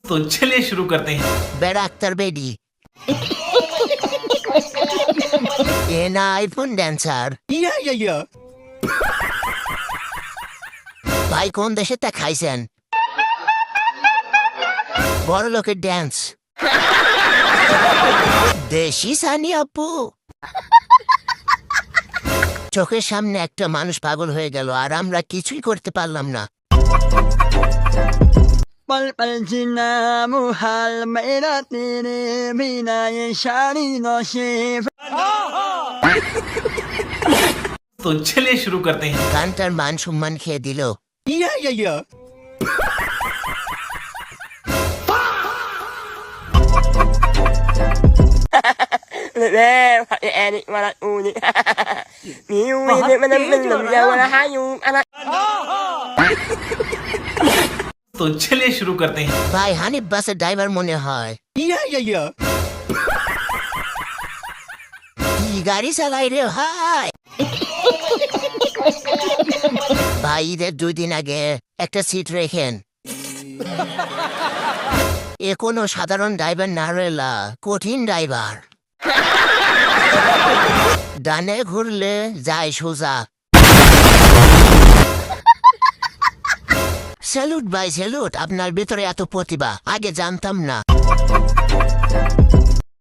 तो चलिए शुरू करते हैं। বেড়া আক্তার বেডি এ না আইফোন ড্যান্সার ভাই কোন দেশে তা খাইছেন বড় লোকের ড্যান্স দেশি সানি আপু চোখের সামনে একটা মানুষ পাগল হয়ে গেল আর আমরা কিছুই করতে পারলাম না पल पल जीना मुहाल मेरा तेरे बिना ये शादी नसीब। तो चलिए शुरू करते हैं। গানটার মান সম্মান খেয়ে দিল Nè, phải edit mà lại uni. Miu mình lùm ra mà hai yu anh. तो चलिए शुरू करते हैं। ভাই হানিফ বাসের ড্রাইভার মনে হয় কি গাড়ি চালাই রে ভাই ভাই ঈদের 2 দিন আগে একটা সিট রেখেন এ কোনো সাধারণ ড্রাইভার না রেলা কঠিন ড্রাইভার ডানে ঘুরলে যায় সোজা স্যালুট ভাই স্যালুট আপনার ভেতরে এত প্রতিভা আগে জানতাম না